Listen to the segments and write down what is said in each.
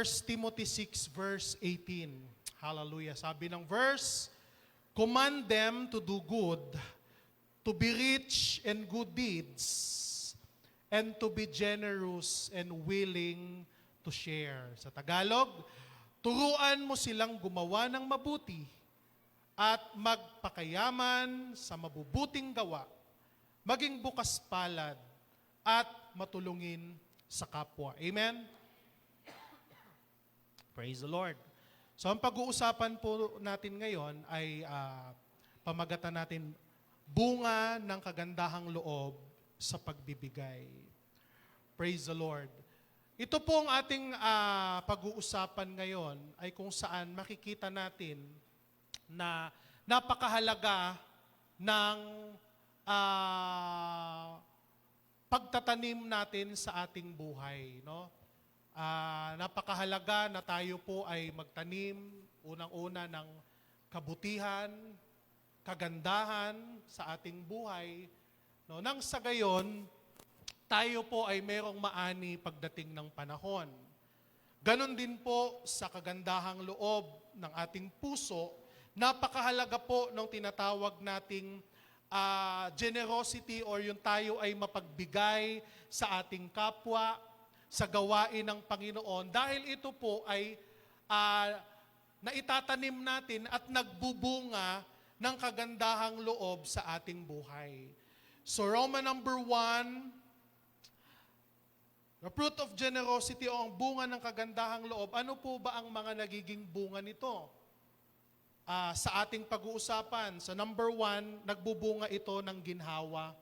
Timothy 6 verse 18. Hallelujah. Sabi ng verse, command them to do good, to be rich in good deeds, and to be generous and willing to share. Sa Tagalog, turuan mo silang gumawa ng mabuti at magpakayaman sa mabubuting gawa, maging bukas palad at matulungin sa kapwa. Amen? Praise the Lord. So ang pag-uusapan po natin ngayon ay pamagatan natin bunga ng kagandahang loob sa pagbibigay. Praise the Lord. Ito pong ating pag-uusapan ngayon ay kung saan makikita natin na napakahalaga ng pagtatanim natin sa ating buhay. No? Napakahalaga na tayo po ay magtanim, unang-una ng kabutihan, kagandahan sa ating buhay. No? Nang sa gayon, tayo po ay merong maani pagdating ng panahon. Ganon din po sa kagandahang loob ng ating puso, napakahalaga po ng tinatawag nating generosity or yung tayo ay mapagbigay sa ating kapwa, sa gawain ng Panginoon. Dahil ito po ay naitatanim natin at nagbubunga ng kagandahang loob sa ating buhay. So Roman number 1, the fruit of generosity o ang bunga ng kagandahang loob, ano po ba ang mga nagiging bunga nito? Sa ating pag-uusapan, sa number 1, nagbubunga ito ng ginhawa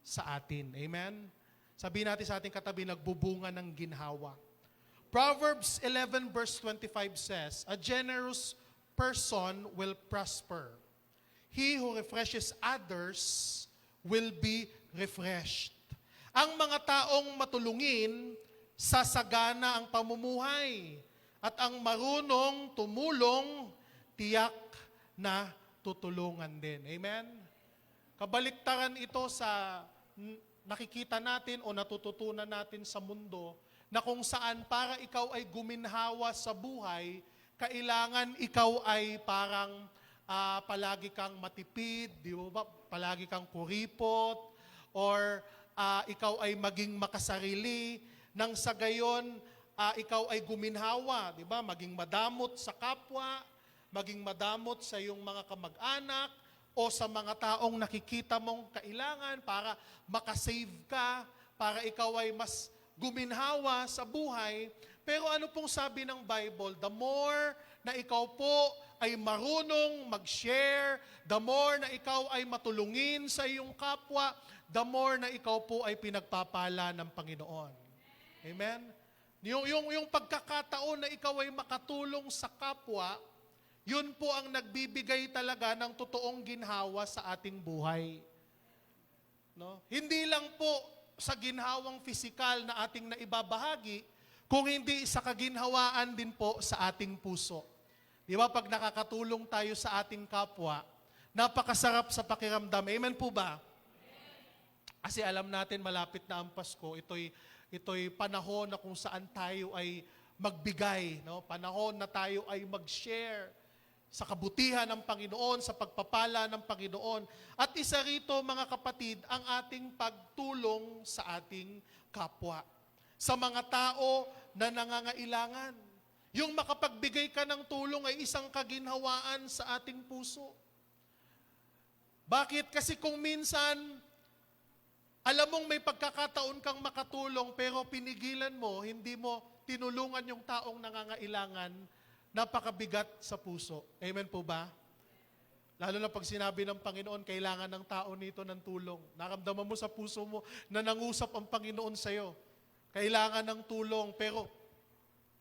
sa atin. Amen? Sabihin natin sa ating katabi, nagbubunga ng ginhawa. Proverbs 11 verse 25 says, a generous person will prosper. He who refreshes others will be refreshed. Ang mga taong matulungin, sasagana ang pamumuhay. At ang marunong tumulong, tiyak na tutulungan din. Amen? Kabaliktaran ito sa nakikita natin o natututunan natin sa mundo na kung saan para ikaw ay guminhawa sa buhay, kailangan ikaw ay parang palagi kang matipid, di ba? Palagi kang kuripot, or ikaw ay maging makasarili, nang sa gayon, ikaw ay guminhawa, di ba? Maging madamot sa kapwa, maging madamot sa iyong mga kamag-anak, o sa mga taong nakikita mong kailangan para makasave ka, para ikaw ay mas guminhawa sa buhay. Pero ano pong sabi ng Bible? The more na ikaw po ay marunong mag-share, the more na ikaw ay matulungin sa iyong kapwa, the more na ikaw po ay pinagpapala ng Panginoon. Amen? Yung pagkakataon na ikaw ay makatulong sa kapwa, yun po ang nagbibigay talaga ng totoong ginhawa sa ating buhay. No? Hindi lang po sa ginhawang pisikal na ating naibabahagi, kung hindi sa kaginhawaan din po sa ating puso. Di ba, pag nakakatulong tayo sa ating kapwa, napakasarap sa pakiramdam. Amen po ba? Kasi alam natin, malapit na ang Pasko, ito'y panahon na kung saan tayo ay magbigay. No? Panahon na tayo ay mag-share sa kabutihan ng Panginoon, sa pagpapala ng Panginoon. At isa rito, mga kapatid, ang ating pagtulong sa ating kapwa. Sa mga tao na nangangailangan. Yung makapagbigay ka ng tulong ay isang kaginhawaan sa ating puso. Bakit? Kasi kung minsan, alam mong may pagkakataon kang makatulong, pero pinigilan mo, hindi mo tinulungan yung taong nangangailangan, napakabigat sa puso. Amen po ba? Lalo na pag sinabi ng Panginoon, kailangan ng tao nito ng tulong. Naramdaman mo sa puso mo na nangusap ang Panginoon sa'yo. Kailangan ng tulong, pero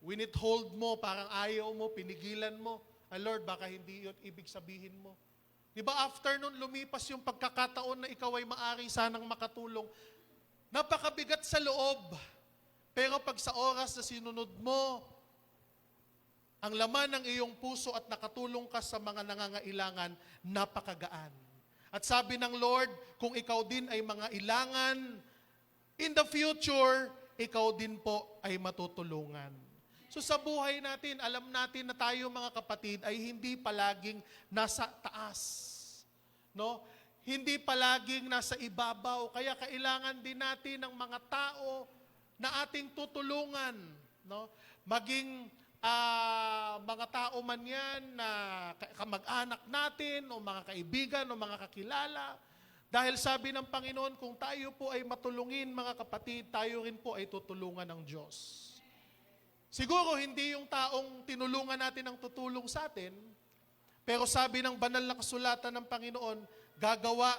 winithhold mo, parang ayaw mo, pinigilan mo. Lord, baka hindi yun ibig sabihin mo. Di ba after nun, lumipas yung pagkakataon na ikaw ay maari sanang makatulong. Napakabigat sa loob. Pero pag sa oras na sinunod mo, ang laman ng iyong puso at nakatulong ka sa mga nangangailangan, napakagaan. At sabi ng Lord, kung ikaw din ay mga ilangan, in the future, ikaw din po ay matutulungan. So sa buhay natin, alam natin na tayo mga kapatid ay hindi palaging nasa taas. No? Hindi palaging nasa ibabaw. Kaya kailangan din natin ng mga tao na ating tutulungan. No? Maging mga tao man yan na kamag-anak natin o mga kaibigan o mga kakilala. Dahil sabi ng Panginoon, kung tayo po ay matulungin mga kapatid, tayo rin po ay tutulungan ng Diyos. Siguro hindi yung taong tinulungan natin ang tutulong sa atin, pero sabi ng banal na kasulatan ng Panginoon, gagawa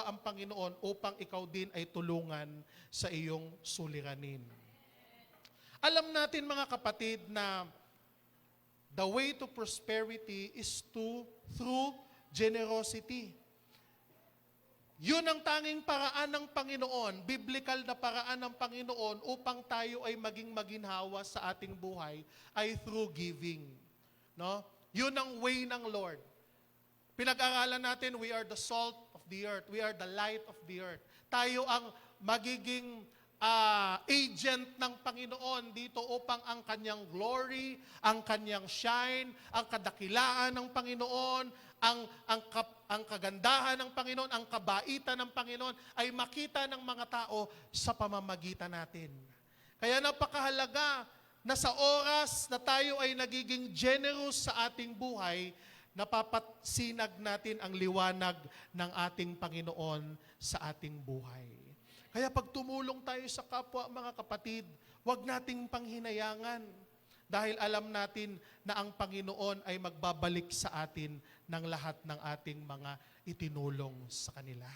ang Panginoon upang ikaw din ay tulungan sa iyong suliranin. Alam natin mga kapatid na the way to prosperity is through generosity. Yun ang tanging paraan ng Panginoon, biblical na paraan ng Panginoon upang tayo ay maging maginhawa sa ating buhay ay through giving. No? Yun ang way ng Lord. Pinag-aralan natin, we are the salt of the earth. We are the light of the earth. Tayo ang magiging agent ng Panginoon dito upang ang kanyang glory, ang kanyang shine, ang kadakilaan ng Panginoon, ang kagandahan ng Panginoon, ang kabaitan ng Panginoon ay makita ng mga tao sa pamamagitan natin. Kaya napakahalaga na sa oras na tayo ay nagiging generous sa ating buhay, napapatsinag natin ang liwanag ng ating Panginoon sa ating buhay. Kaya pag tumulong tayo sa kapwa, mga kapatid, huwag nating panghinayangan. Dahil alam natin na ang Panginoon ay magbabalik sa atin ng lahat ng ating mga itinulong sa kanila.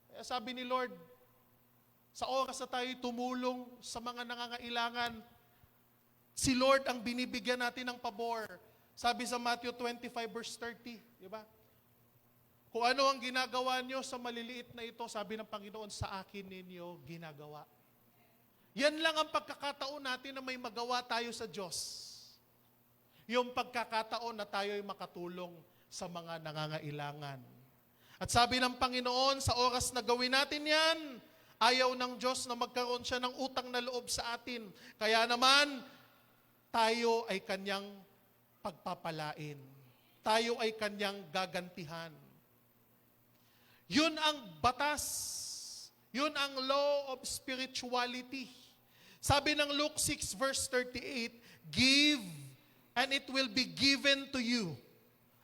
Kaya sabi ni Lord, sa oras na tayo tumulong sa mga nangangailangan, si Lord ang binibigyan natin ng pabor. Sabi sa Matthew 25 verse 30, di ba? Kung ano ang ginagawa nyo sa maliliit na ito, sabi ng Panginoon, sa akin ninyo ginagawa. Yan lang ang pagkakataon natin na may magawa tayo sa Diyos. Yung pagkakataon na tayo ay makatulong sa mga nangangailangan. At sabi ng Panginoon, sa oras na gawin natin yan, ayaw ng Diyos na magkaroon siya ng utang na loob sa atin. Kaya naman, tayo ay kanyang pagpapalain. Tayo ay kanyang gagantihan. Yun ang batas. Yun ang law of spirituality. Sabi ng Luke 6 verse 38, give and it will be given to you.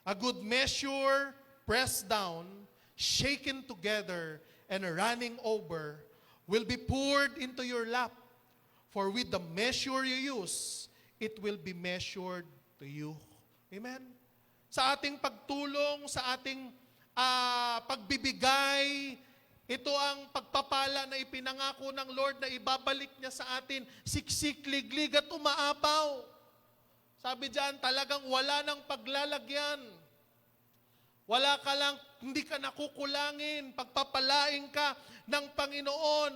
A good measure, pressed down, shaken together, and running over, will be poured into your lap. For with the measure you use, it will be measured to you. Amen? Sa ating pagtulong, sa ating pagbibigay, ito ang pagpapala na ipinangako ng Lord na ibabalik niya sa atin, siksik, liglig at umaapaw. Sabi diyan, talagang wala nang paglalagyan. Wala ka lang, hindi ka nakukulangin, pagpapalain ka ng Panginoon.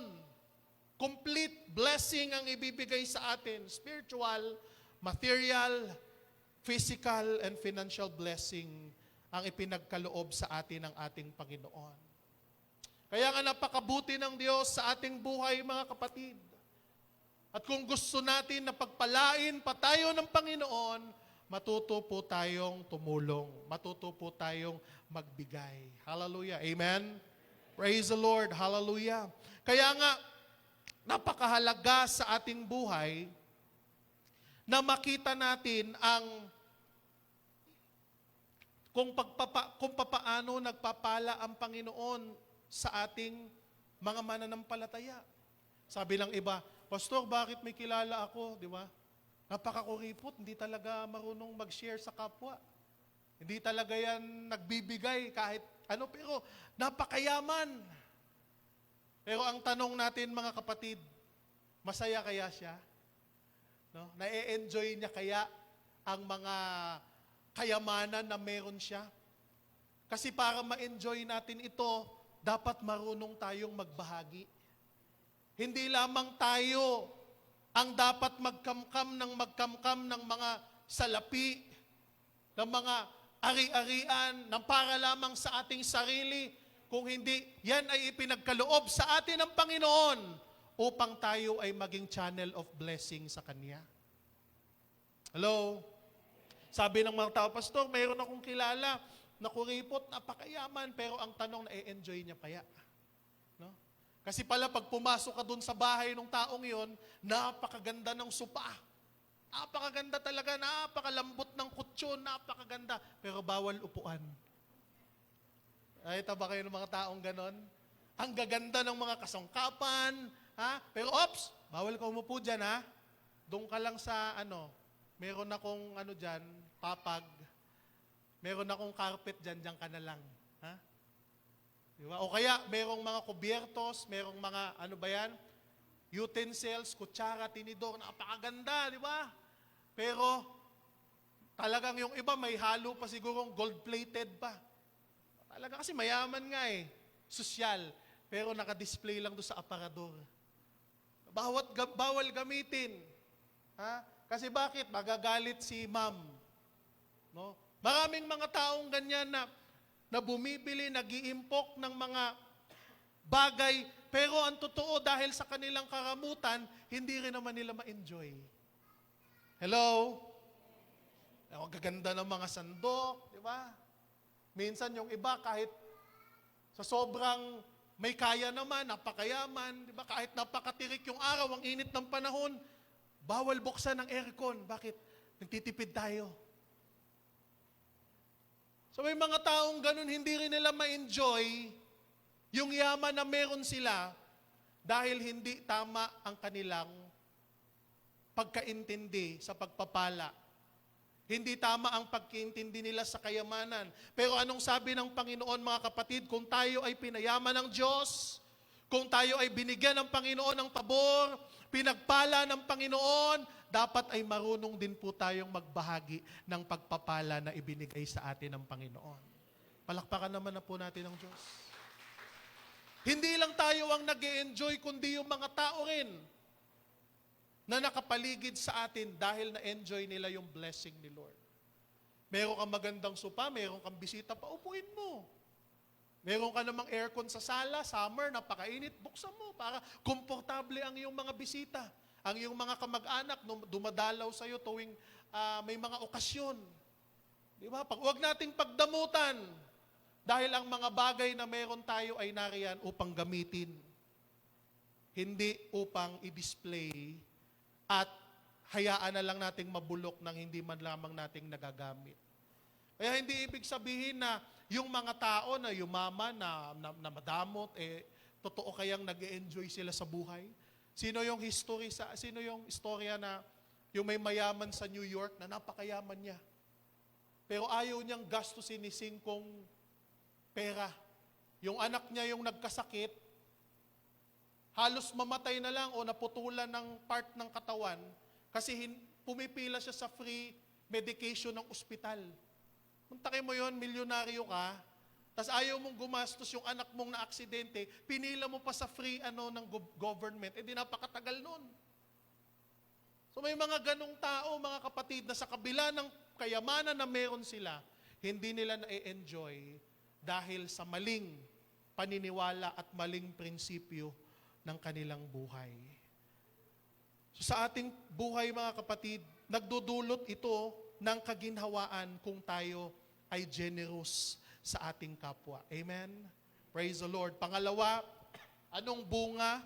Complete blessing ang ibibigay sa atin. Spiritual, material, physical, and financial blessing ang ipinagkaloob sa atin ng ating Panginoon. Kaya nga napakabuti ng Diyos sa ating buhay, mga kapatid. At kung gusto natin na pagpalain pa tayo ng Panginoon, matuto po tayong tumulong. Matuto po tayong magbigay. Hallelujah. Amen? Praise the Lord. Hallelujah. Kaya nga, napakahalaga sa ating buhay na makita natin ang kung papaano nagpapala ang Panginoon sa ating mga mananampalataya. Sabi ng iba, Pastor, bakit may kilala ako, di ba? Napakakuripot, hindi talaga marunong mag-share sa kapwa. Hindi talaga yan nagbibigay kahit ano, pero napakayaman. Pero ang tanong natin, mga kapatid, masaya kaya siya? No? Na-enjoy niya kaya ang mga kayamanan na meron siya? Kasi para ma-enjoy natin ito, dapat marunong tayong magbahagi. Hindi lamang tayo ang dapat magkamkam ng mga salapi, ng mga ari-arian, ng para lamang sa ating sarili. Kung hindi, yan ay ipinagkaloob sa atin ng Panginoon upang tayo ay maging channel of blessing sa Kanya. Hello? Sabi ng mga tao, Pastor, mayroon akong kilala na kuripot, napakayaman, pero ang tanong, na-enjoy niya kaya? No? Kasi pala, pag pumasok ka dun sa bahay ng taong yon, napakaganda ng sopa. Napakaganda talaga, napakalambot ng kutsyon, napakaganda. Pero bawal upuan. Ay, ba kayo ng mga taong ganon? Ang gaganda ng mga kasangkapan, ha? Pero ops, bawal ka umupo dyan, ha? Doon ka lang sa, meron akong, dyan, papag. Meron akong carpet dyan, dyan ka na lang. Ha? Diba? O kaya, merong mga kubyertos, merong mga, utensils, kutsara, tinidor, napakaganda, di ba? Pero, talagang yung iba, may halo pa sigurong gold-plated pa. Talaga kasi mayaman nga sosyal, pero naka-display lang doon sa aparador. Bawal gamitin. Ha? Kasi bakit? Magagalit si ma'am. No? Maraming mga taong ganyan na bumibili, nag-iimpok ng mga bagay, pero ang totoo dahil sa kanilang karamutan, hindi rin naman nila ma-enjoy. Hello? Ang gaganda ng mga sandok, di ba? Minsan yung iba kahit sa sobrang may kaya naman, napakayaman, di ba? Kahit napakatirik yung araw, ang init ng panahon, bawal buksan ng aircon. Bakit? Nagtitipid tayo. So may mga taong ganun, hindi rin nila ma-enjoy yung yaman na meron sila dahil hindi tama ang kanilang pagkaintindi sa pagpapala. Hindi tama ang pagkaintindi nila sa kayamanan. Pero anong sabi ng Panginoon, mga kapatid, kung tayo ay pinayaman ng Diyos, kung tayo ay binigyan ng Panginoon ng pabor, pinagpala ng Panginoon, dapat ay marunong din po tayong magbahagi ng pagpapala na ibinigay sa atin ng Panginoon. Palakpakan naman na po natin ng Diyos. Hindi lang tayo ang nag-e-enjoy, kundi yung mga tao rin na nakapaligid sa atin dahil na-enjoy nila yung blessing ni Lord. Meron kang magandang sopa, meron kang bisita, paupuin mo. Meron ka namang aircon sa sala, summer, napakainit, buksan mo para komportable ang iyong mga bisita. Ang iyong mga kamag-anak dumadalaw sa iyo tuwing may mga okasyon. Di ba? Huwag nating pagdamutan dahil ang mga bagay na meron tayo ay nariyan upang gamitin. Hindi upang i-display at hayaan na lang nating mabulok ng hindi man lamang nating nagagamit. Kaya hindi ibig sabihin na yung mga tao na yumaman, na madamot, totoo kayang nag-e-enjoy sila sa buhay? Sino yung istorya na yung may mayaman sa New York na napakayaman niya? Pero ayaw niyang gastusin ni singkong pera. Yung anak niya yung nagkasakit, halos mamatay na lang o naputulan ng part ng katawan kasi pumipila siya sa free medication ng ospital. Muntakin mo yon, milyonaryo ka, tas ayaw mong gumastos yung anak mong na-aksidente, pinila mo pa sa free ng government, di napakatagal nun. So may mga ganong tao, mga kapatid, na sa kabila ng kayamanan na meron sila, hindi nila na-enjoy dahil sa maling paniniwala at maling prinsipyo ng kanilang buhay. So sa ating buhay, mga kapatid, nagdudulot ito ng kaginhawaan kung tayo ay generous sa ating kapwa. Amen? Praise the Lord. Pangalawa, anong bunga?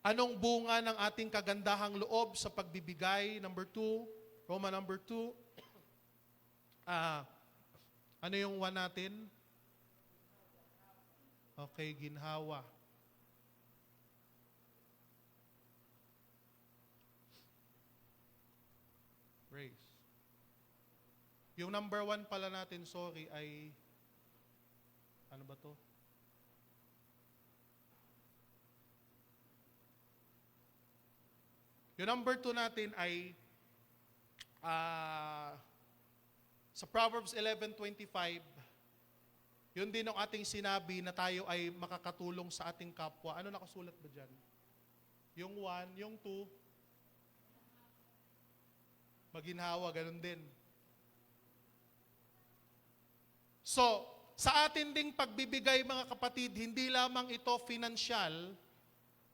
Anong bunga ng ating kagandahang loob sa pagbibigay? Number 2, Roma number 2. Ano yung 1 natin? Okay, ginhawa. Praise. Yung number 1 pala natin, ay, ano ba to? Yung number 2 natin ay, sa Proverbs 11:25, yun din ang ating sinabi na tayo ay makakatulong sa ating kapwa. Ano nakasulat ba dyan? Yung 1, yung 2, maginhawa, ganun din. So, sa atin ding pagbibigay, mga kapatid, hindi lamang ito financial,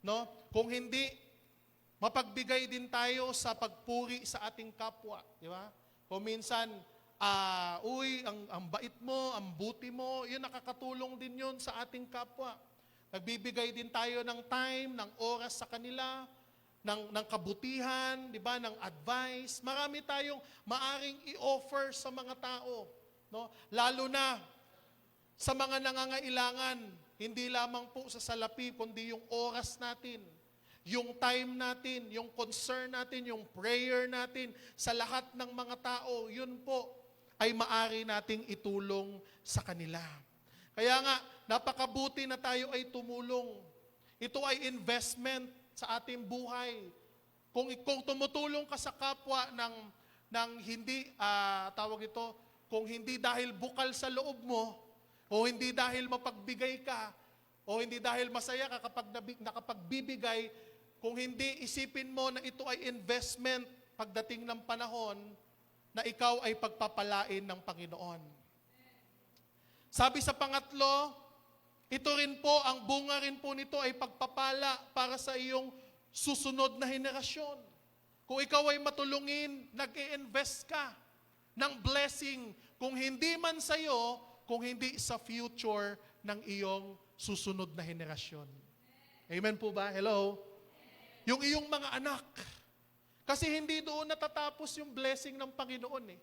No? Kung hindi, mapagbigay din tayo sa pagpuri sa ating kapwa. Di ba? Kung minsan, ang bait mo, ang buti mo, yun nakakatulong din yun sa ating kapwa. Nagbibigay din tayo ng time, ng oras sa kanila, ng kabutihan, di ba, ng advice. Marami tayong maaring i-offer sa mga tao. No? Lalo na sa mga nangangailangan, hindi lamang po sa salapi, kundi yung oras natin, yung time natin, yung concern natin, yung prayer natin sa lahat ng mga tao, yun po ay maaari nating itulong sa kanila. Kaya nga, napakabuti na tayo ay tumulong. Ito ay investment sa ating buhay. Kung tumutulong ka sa kapwa ng hindi, tawag ito, kung hindi dahil bukal sa loob mo, o hindi dahil mapagbigay ka, o hindi dahil masaya ka kapag nakapagbibigay, kung hindi isipin mo na ito ay investment pagdating ng panahon na ikaw ay pagpapalain ng Panginoon. Sabi sa pangatlo, ito rin po, ang bunga rin po nito ay pagpapala para sa iyong susunod na henerasyon. Kung ikaw ay matulungin, nag-i-invest ka ng blessing, kung hindi man sa iyo, kung hindi sa future ng iyong susunod na henerasyon. Amen po ba? Hello? Yung iyong mga anak. Kasi hindi doon natatapos yung blessing ng Panginoon eh.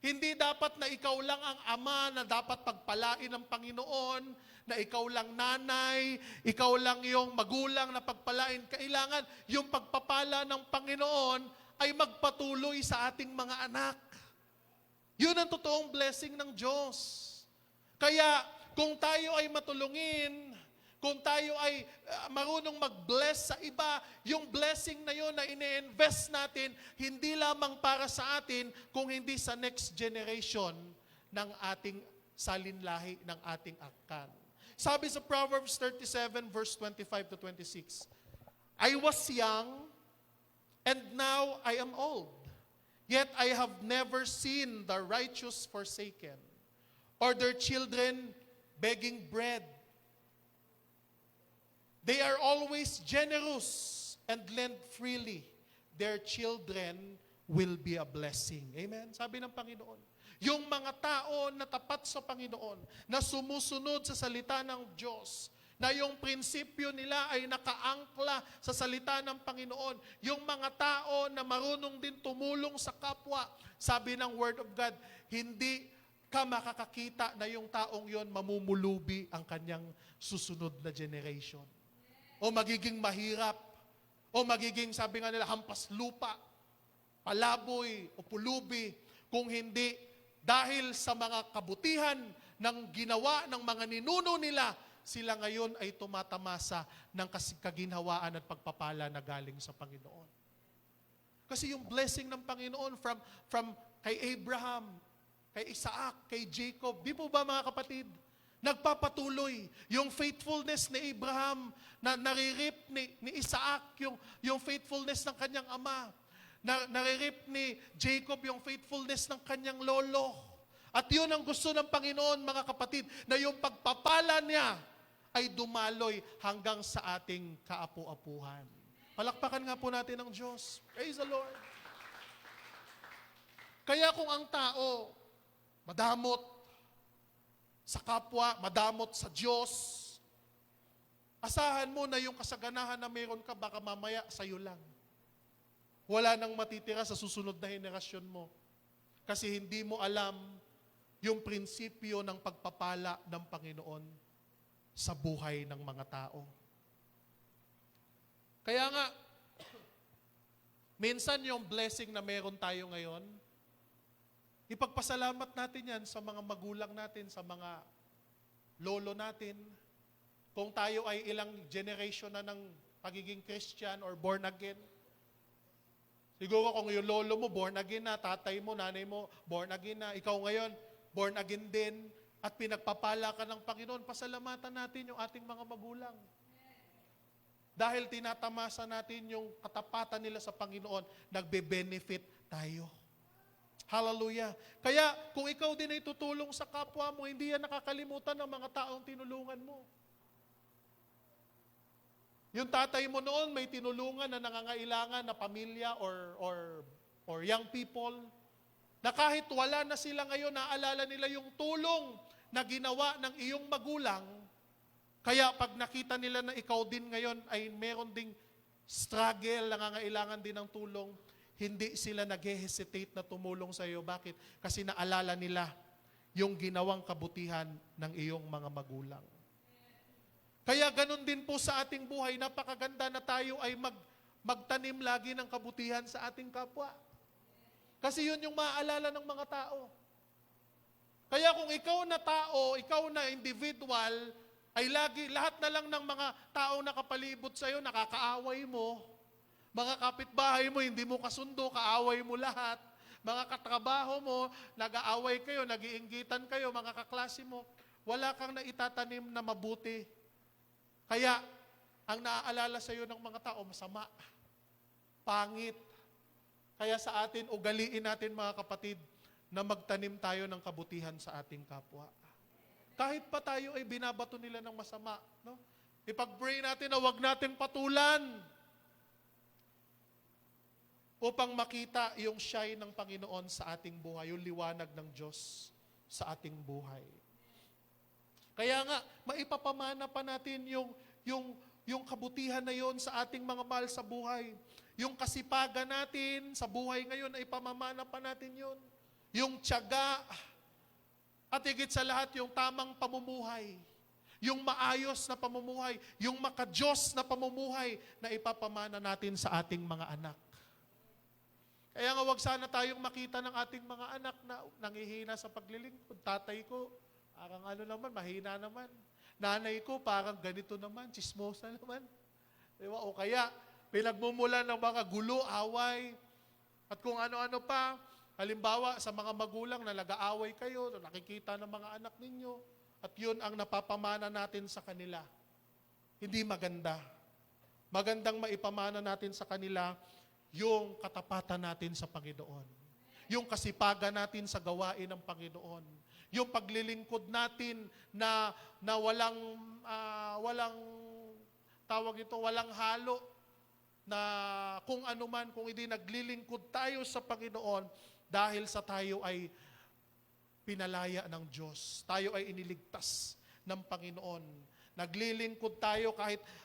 Hindi dapat na ikaw lang ang ama na dapat pagpalain ng Panginoon, na ikaw lang nanay, ikaw lang yung magulang na pagpalain. Kailangan yung pagpapala ng Panginoon ay magpatuloy sa ating mga anak. Yun ang totoong blessing ng Diyos. Kaya kung tayo ay matulungin, kung tayo ay marunong mag-bless sa iba, yung blessing na yun na ine-invest natin, hindi lamang para sa atin, kung hindi sa next generation ng ating salinlahi, ng ating angkan. Sabi sa Proverbs 37 verse 25 to 26, I was young, and now I am old, yet I have never seen the righteous forsaken, or their children begging bread. They are always generous and lend freely. Their children will be a blessing. Amen? Sabi ng Panginoon. Yung mga tao na tapat sa Panginoon, na sumusunod sa salita ng Diyos, na yung prinsipyo nila ay nakaangkla sa salita ng Panginoon, yung mga tao na marunong din tumulong sa kapwa, sabi ng Word of God, hindi ka makakakita na yung taong yon mamumulubi ang kanyang susunod na generation. O magiging mahirap, o magiging, sabi nga nila, hampas lupa, palaboy, o pulubi, kung hindi dahil sa mga kabutihan ng ginawa ng mga ninuno nila, sila ngayon ay tumatamasa ng kaginhawaan at pagpapala na galing sa Panginoon. Kasi yung blessing ng Panginoon from kay Abraham, kay Isaac, kay Jacob, di po ba mga kapatid? Nagpapatuloy. Yung faithfulness ni Abraham, na naririp ni Isaac, yung faithfulness ng kanyang ama. Naririp ni Jacob yung faithfulness ng kanyang lolo. At yun ang gusto ng Panginoon, mga kapatid, na yung pagpapala niya ay dumaloy hanggang sa ating kaapu-apuhan. Palakpakan nga po natin ang Diyos. Praise the Lord. Kaya kung ang tao madamot sa kapwa, madamot sa Diyos, asahan mo na yung kasaganahan na meron ka, baka mamaya sa'yo lang. Wala nang matitira sa susunod na henerasyon mo. Kasi hindi mo alam yung prinsipyo ng pagpapala ng Panginoon sa buhay ng mga tao. Kaya nga, minsan yung blessing na meron tayo ngayon, ipagpasalamat natin yan sa mga magulang natin, sa mga lolo natin. Kung tayo ay ilang generation na ng pagiging Christian or born again, siguro kung yung lolo mo born again na, tatay mo, nanay mo born again na, ikaw ngayon born again din, at pinagpapala ka ng Panginoon, pasalamatan natin yung ating mga magulang. Dahil tinatamasa natin yung katapatan nila sa Panginoon, nagbe-benefit tayo. Hallelujah. Kaya kung ikaw din ay tutulong sa kapwa mo, hindi yan nakakalimutan ng mga taong tinulungan mo. Yung tatay mo noon may tinulungan na nangangailangan na pamilya or young people, na kahit wala na sila ngayon, naalala nila yung tulong na ginawa ng iyong magulang, kaya pag nakita nila na ikaw din ngayon ay meron ding struggle, nangangailangan din ng tulong, hindi sila nag-hesitate na tumulong sa iyo. Bakit? Kasi naalala nila yung ginawang kabutihan ng iyong mga magulang. Kaya ganun din po sa ating buhay, napakaganda na tayo ay magtanim lagi ng kabutihan sa ating kapwa. Kasi yun yung maaalala ng mga tao. Kaya kung ikaw na tao, ikaw na individual, ay lahat na lang ng mga taong nakapalibot sa iyo, nakakaaway mo. Mga kapitbahay mo, hindi mo kasundo, kaaway mo lahat. Mga katrabaho mo, nag-aaway kayo, nag-iinggitan kayo, mga kaklase mo, wala kang naitatanim na mabuti. Kaya, ang naaalala sa iyo ng mga tao, masama, pangit. Kaya sa atin, ugaliin natin mga kapatid, na magtanim tayo ng kabutihan sa ating kapwa. Kahit pa tayo ay binabato nila ng masama, no? Ipag-pray natin na wag nating patulan upang makita yung shine ng Panginoon sa ating buhay, yung liwanag ng Diyos sa ating buhay. Kaya nga, maipapamana pa natin yung kabutihan na yon sa ating mga mahal sa buhay. Yung kasipagan natin sa buhay ngayon, ay pamamana pa natin yon. Yung tiyaga, at higit sa lahat, yung tamang pamumuhay. Yung maayos na pamumuhay. Yung makadiyos na pamumuhay na ipapamana natin sa ating mga anak. Kaya nga wag sana tayong makita ng ating mga anak na nangihina sa paglilingkod. Tatay ko, parang mahina naman. Nanay ko, parang ganito naman, chismosa naman. Diba? O kaya, pinagmumulan ng mga gulo, away, at kung ano-ano pa. Halimbawa, sa mga magulang na nag-aaway kayo, nakikita ng mga anak ninyo, at yun ang napapamana natin sa kanila. Hindi maganda. Magandang maipamana natin sa kanila yung katapatan natin sa Panginoon. Yung kasipagan natin sa gawain ng Panginoon. Yung paglilingkod natin na walang halo na kung ano man, kung hindi naglilingkod tayo sa Panginoon dahil sa tayo ay pinalaya ng Diyos. Tayo ay iniligtas ng Panginoon. Naglilingkod tayo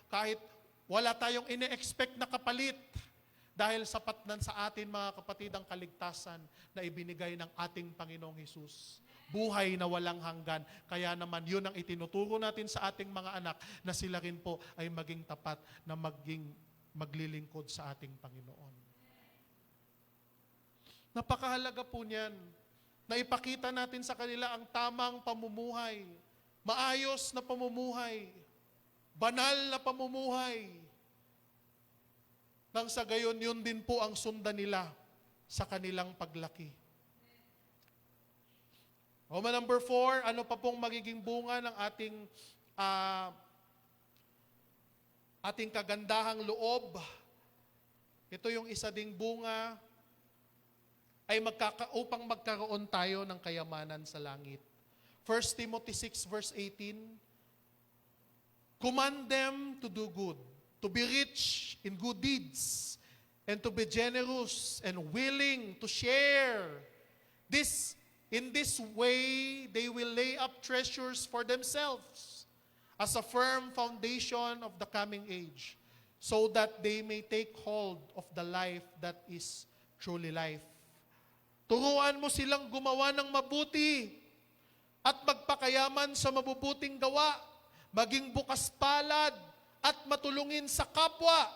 kahit wala tayong ine-expect na kapalit. Dahil sapat nan sa atin, mga kapatid, ang kaligtasan na ibinigay ng ating Panginoong Hesus. Buhay na walang hanggan. Kaya naman, yun ang itinuturo natin sa ating mga anak na sila rin po ay maging tapat na maglilingkod sa ating Panginoon. Napakahalaga po niyan na ipakita natin sa kanila ang tamang pamumuhay, maayos na pamumuhay, banal na pamumuhay. Nang sa gayon, yun din po ang sundan nila sa kanilang paglaki. Number 4, ano pa pong magiging bunga ng ating kagandahang loob? Ito yung isa ding bunga ay upang magkaroon tayo ng kayamanan sa langit. 1 Timothy 6 verse 18, command them to do good, to be rich in good deeds, and to be generous and willing to share. In this way, they will lay up treasures for themselves as a firm foundation of the coming age, so that they may take hold of the life that is truly life. Turuan mo silang gumawa ng mabuti at magpakayaman sa mabubuting gawa, maging bukas palad at matulungin sa kapwa.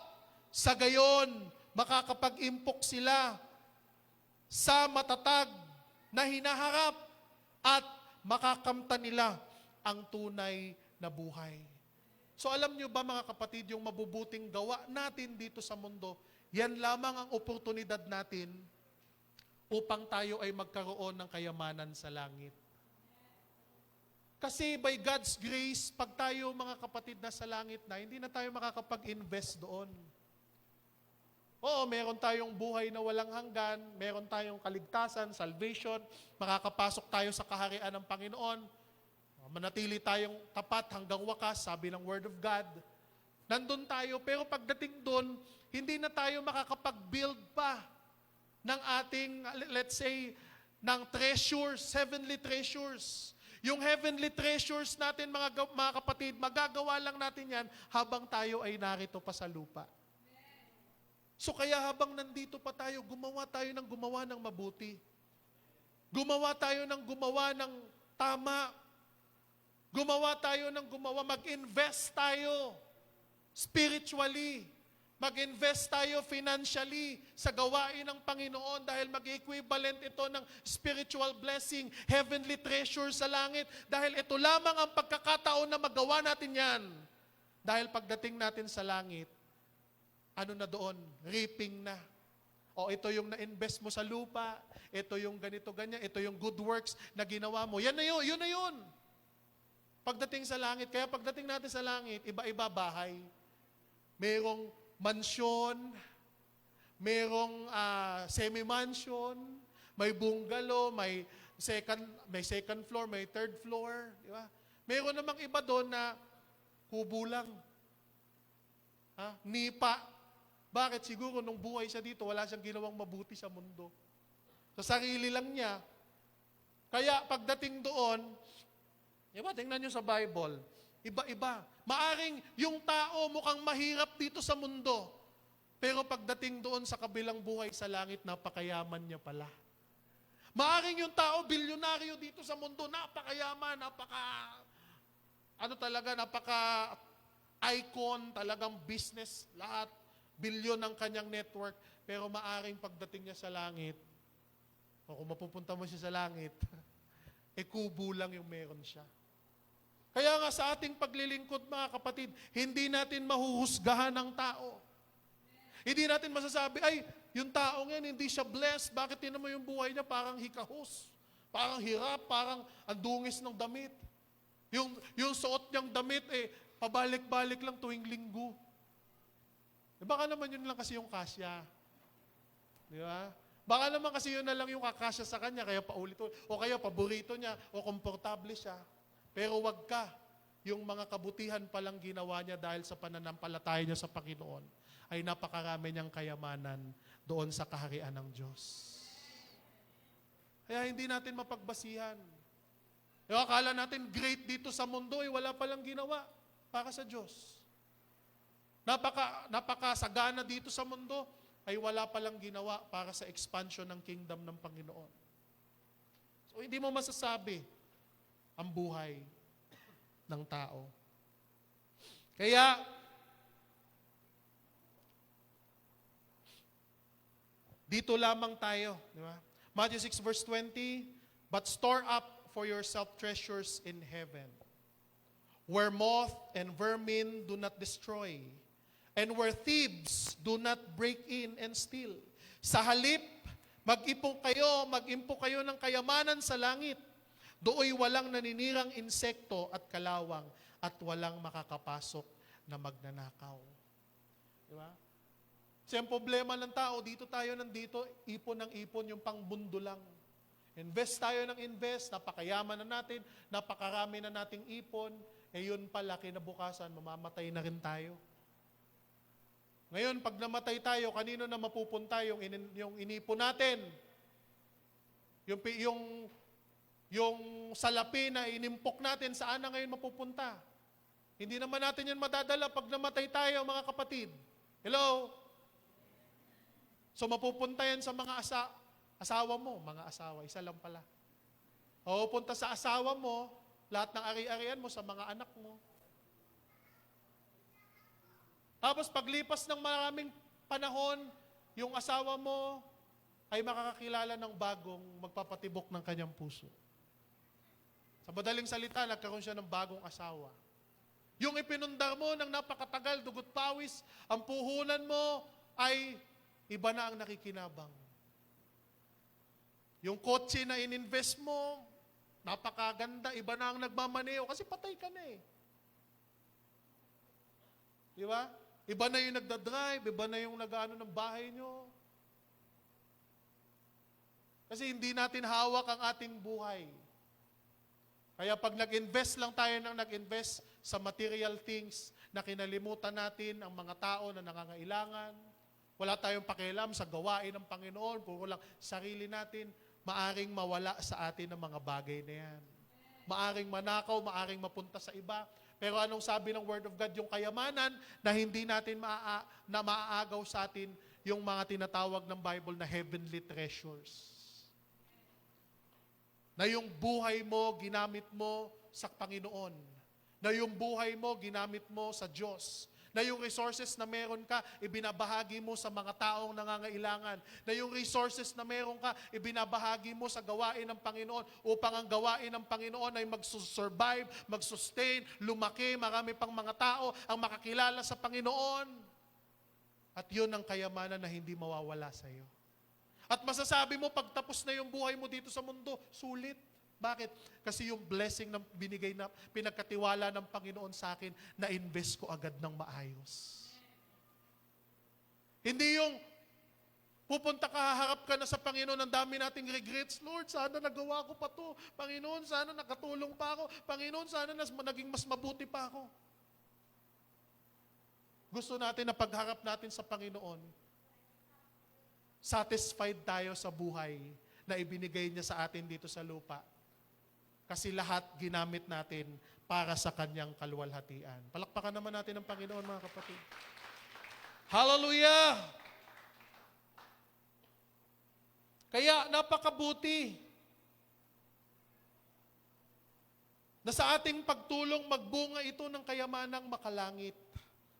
Sa gayon, makakapag-impok sila sa matatag na hinaharap at makakamtan nila ang tunay na buhay. So alam nyo ba mga kapatid, yung mabubuting gawa natin dito sa mundo, yan lamang ang oportunidad natin upang tayo ay magkaroon ng kayamanan sa langit. Kasi by God's grace, pag tayo mga kapatid na sa langit na, hindi na tayo makakapag-invest doon. Oo, meron tayong buhay na walang hanggan, meron tayong kaligtasan, salvation, makakapasok tayo sa kaharian ng Panginoon, manatili tayong tapat hanggang wakas, sabi ng Word of God. Nandun tayo, pero pagdating doon, hindi na tayo makakapag-build pa ng ating, let's say, ng treasures, heavenly treasures. Yung heavenly treasures natin, mga kapatid, magagawa lang natin yan habang tayo ay narito pa sa lupa. So kaya habang nandito pa tayo ng gumawa ng mabuti. Gumawa tayo ng gumawa ng tama. Gumawa tayo ng gumawa, mag-invest tayo spiritually. Mag-invest tayo financially sa gawain ng Panginoon dahil mag-equivalent ito ng spiritual blessing, heavenly treasure sa langit. Dahil ito lamang ang pagkakataon na magawa natin yan. Dahil pagdating natin sa langit, ano na doon? Reaping na. O ito yung na-invest mo sa lupa, ito yung ganito, ganyan, ito yung good works na ginawa mo. Yan na yun, yun na yun. Pagdating sa langit, kaya pagdating natin sa langit, iba-iba bahay. Merong mansyon, merong semi-mansion, may bungalow, may second floor, may third floor, di ba? Meron namang iba doon na kubo lang. Nipa. Bakit? Siguro nung buhay siya dito, wala siyang ginawang mabuti sa mundo. Sa sarili lang niya. Kaya pagdating doon, di ba, tingnan nyo sa Bible, iba-iba. Maaring yung tao mukhang mahirap dito sa mundo, pero pagdating doon sa kabilang buhay sa langit, napakayaman niya pala. Maaring yung tao, bilyonaryo dito sa mundo, napakayaman, napaka-icon, talagang business, lahat, bilyon ang kanyang network, pero maaring pagdating niya sa langit, o kung mapupunta mo siya sa langit, kubo lang yung meron siya. Kaya nga sa ating paglilingkod, mga kapatid, hindi natin mahuhusgahan ng tao. Hindi natin masasabi, ay, yung taong yan, hindi siya blessed. Bakit tinan mo yung buhay niya? Parang hikahos. Parang hirap, parang andungis ng damit. Yung suot niyang damit, pabalik-balik lang tuwing linggo. Baka naman yun lang kasi yung kasya. Di ba? Baka naman kasi yun na lang yung kakasya sa kanya, kaya paulit-ulit. O kaya paborito niya, o komportable siya. Pero wag ka, yung mga kabutihan palang ginawa niya dahil sa pananampalataya niya sa Panginoon, ay napakarami niyang kayamanan doon sa kaharian ng Diyos. Kaya hindi natin mapagbasihan. Yung akala natin great dito sa mundo, wala palang ginawa para sa Diyos. Napakasagana dito sa mundo, ay wala palang ginawa para sa expansion ng kingdom ng Panginoon. So hindi mo masasabi ang buhay ng tao. Kaya, dito lamang tayo. Di ba? Matthew 6 verse 20, but store up for yourself treasures in heaven, where moth and vermin do not destroy, and where thieves do not break in and steal. Sa halip, mag-impok kayo ng kayamanan sa langit. Dooy walang naninirang insekto at kalawang at walang makakapasok na magnanakaw. Di ba? Kasi ang problema ng tao, dito tayo nandito, ipon ng ipon, yung pangbundo lang. Invest tayo ng invest, napakayaman na natin, napakarami na nating ipon, yun pala, kinabukasan, mamamatay na rin tayo. Ngayon, pag namatay tayo, kanino na mapupunta yung inipon natin? Yung salapi na inimpok natin, saan na ngayon mapupunta? Hindi naman natin yan madadala pag namatay tayo, mga kapatid. Hello? So mapupunta yan sa mga asawa mo, mga asawa, isa lang pala. O punta sa asawa mo, lahat ng ari-arian mo sa mga anak mo. Tapos paglipas ng maraming panahon, yung asawa mo ay makakakilala ng bagong magpapatibok ng kanyang puso. Sa madaling salita, nagkaroon siya ng bagong asawa. Yung ipinundar mo ng napakatagal, dugot pawis, ang puhunan mo ay iba na ang nakikinabang. Yung kotse na ininvest mo, napakaganda, iba na ang nagmamaneo kasi patay ka na eh. Di ba? Iba na yung nagdadrive, iba na yung nag-ano ng bahay nyo. Kasi hindi natin hawak ang ating buhay. Kaya pag nag-invest lang tayo ng nag-invest sa material things, na kinalimutan natin ang mga tao na nangangailangan, wala tayong pakialam sa gawain ng Panginoon, puro lang sarili natin, maaring mawala sa atin ang mga bagay na yan. Maaring manakaw, maaring mapunta sa iba. Pero anong sabi ng Word of God? Yung kayamanan na hindi natin na maaagaw sa atin, yung mga tinatawag ng Bible na heavenly treasures. Na yung buhay mo, ginamit mo sa Panginoon. Na yung buhay mo, ginamit mo sa Diyos. Na yung resources na meron ka, ibinabahagi mo sa mga taong nangangailangan. Na yung resources na meron ka, ibinabahagi mo sa gawain ng Panginoon upang ang gawain ng Panginoon ay mag-survive, mag-sustain, lumaki, marami pang mga tao ang makakilala sa Panginoon. At yun ang kayamanan na hindi mawawala sa iyo. At masasabi mo, pagtapos na yung buhay mo dito sa mundo, sulit. Bakit? Kasi yung blessing na binigay na pinagkatiwala ng Panginoon sa akin, na-invest ko agad ng maayos. Hindi yung pupunta ka, haharap ka na sa Panginoon, ang dami nating regrets. Lord, sana nagawa ko pa to. Panginoon, sana nakatulong pa ako. Panginoon, sana naging mas mabuti pa ako. Gusto natin na pagharap natin sa Panginoon, satisfied tayo sa buhay na ibinigay niya sa atin dito sa lupa. Kasi lahat ginamit natin para sa kanyang kaluwalhatian. Palakpakan naman natin ang Panginoon, mga kapatid. Hallelujah! Kaya napakabuti na sa ating pagtulong magbunga ito ng kayamanang makalangit.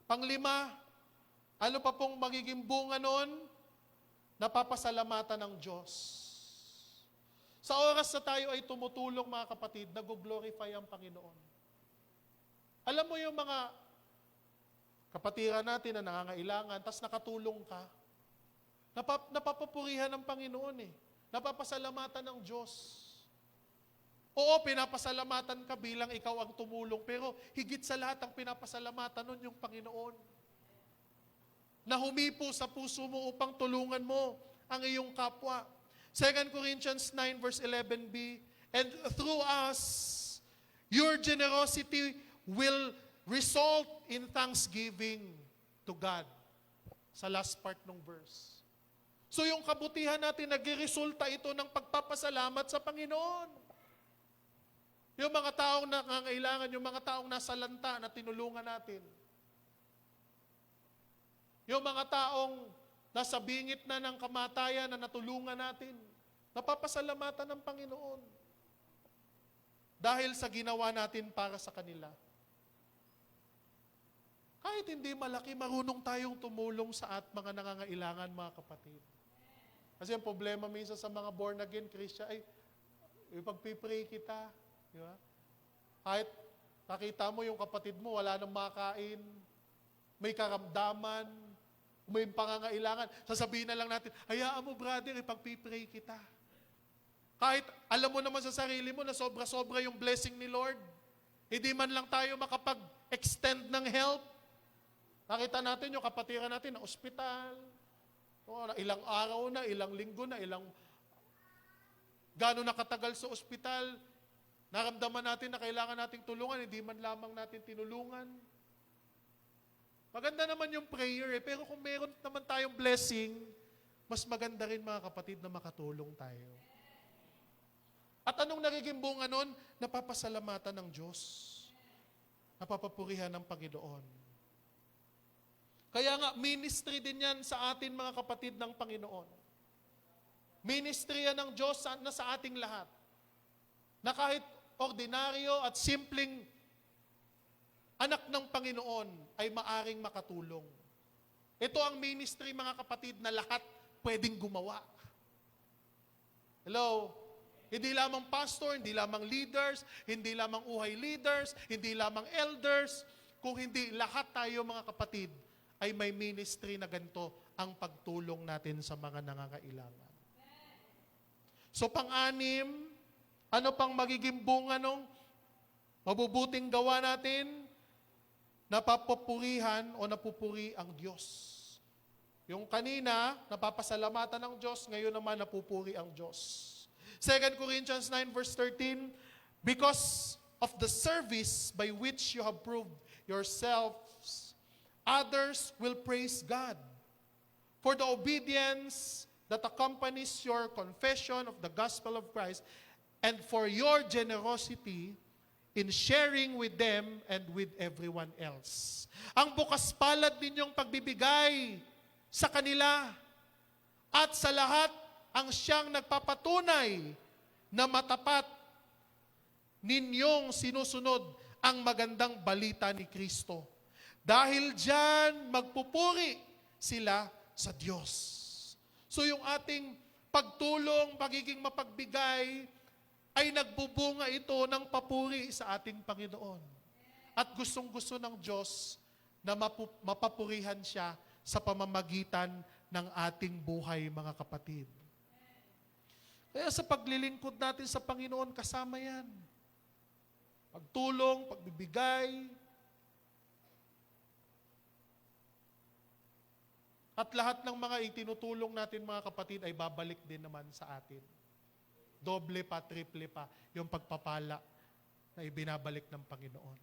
Panglima, ano pa pong magiging bunga noon? Napapasalamatan ng Diyos. Sa oras na tayo ay tumutulong, mga kapatid, nag-glorify ang Panginoon. Alam mo yung mga kapatiran natin na nangangailangan, tas nakatulong ka, napapapurihan ng Panginoon eh. Napapasalamatan ng Diyos. Oo, pinapasalamatan ka bilang ikaw ang tumulong, pero higit sa lahat ang pinapasalamatan nun yung Panginoon. Na humipo sa puso mo upang tulungan mo ang iyong kapwa. 2 Corinthians 9 verse 11b, and through us, your generosity will result in thanksgiving to God. Sa last part ng verse. So yung kabutihan natin, nagresulta ito ng pagpapasalamat sa Panginoon. Yung mga taong nangangailangan, yung mga taong nasa lanta na tinulungan natin. Yung mga taong nasa bingit na ng kamatayan na natulungan natin, napapasalamatan ng Panginoon. Dahil sa ginawa natin para sa kanila. Kahit hindi malaki, marunong tayong tumulong sa mga nangangailangan, mga kapatid. Kasi ang problema minsan sa mga born again Christian, ay ipagpipray kita. Di ba? Kahit nakita mo yung kapatid mo, wala nang makain, may karamdaman, may pangangailangan, sasabihin na lang natin, hayaan mo brother, ipagpipray kita. Kahit alam mo naman sa sarili mo na sobra-sobra yung blessing ni Lord, hindi man lang tayo makapag-extend ng help. Nakita natin yung kapatiran natin na ospital, ilang araw na, ilang linggo na, gano'n nakatagal sa ospital, naramdaman natin na kailangan nating tulungan, hindi man lamang natin tinulungan. Maganda naman yung prayer pero kung meron naman tayong blessing, mas maganda rin, mga kapatid, na makatulong tayo. At anong nagiging bunga nun? Napapasalamatan ng Diyos. Napapapurihan ng Panginoon. Kaya nga, ministry din yan sa atin, mga kapatid ng Panginoon. Ministry yan ng Diyos na sa ating lahat. Na kahit ordinaryo at simpleng anak ng Panginoon ay maaring makatulong. Ito ang ministry, mga kapatid, na lahat pwedeng gumawa. Hello? Hindi lamang pastor, hindi lamang leaders, hindi lamang uhay leaders, hindi lamang elders, kung hindi lahat tayo, mga kapatid, ay may ministry na ganito ang pagtulong natin sa mga nangangailangan. So pang-anim, ano pang magiging bunga nung mabubuting gawa natin? Napapupurihan o napupuri ang Diyos. Yung kanina, napapasalamatan ng Diyos, ngayon naman napupuri ang Diyos. 2 Corinthians 9 verse 13, Because of the service by which you have proved yourselves, others will praise God for the obedience that accompanies your confession of the gospel of Christ and for your generosity in sharing with them and with everyone else. Ang bukas palad ninyong pagbibigay sa kanila at sa lahat ang siyang nagpapatunay na matapat ninyong sinusunod ang magandang balita ni Kristo. Dahil diyan magpupuri sila sa Diyos. So yung ating pagtulong, pagiging mapagbigay, ay nagbubunga ito ng papuri sa ating Panginoon. At gustong-gusto ng Diyos na mapapurihan siya sa pamamagitan ng ating buhay, mga kapatid. Kaya sa paglilingkod natin sa Panginoon, kasama yan. Pagtulong, pagbibigay, at lahat ng mga itinutulong natin, mga kapatid, ay babalik din naman sa atin. Doble pa, triple pa, yung pagpapala na ibinabalik ng Panginoon.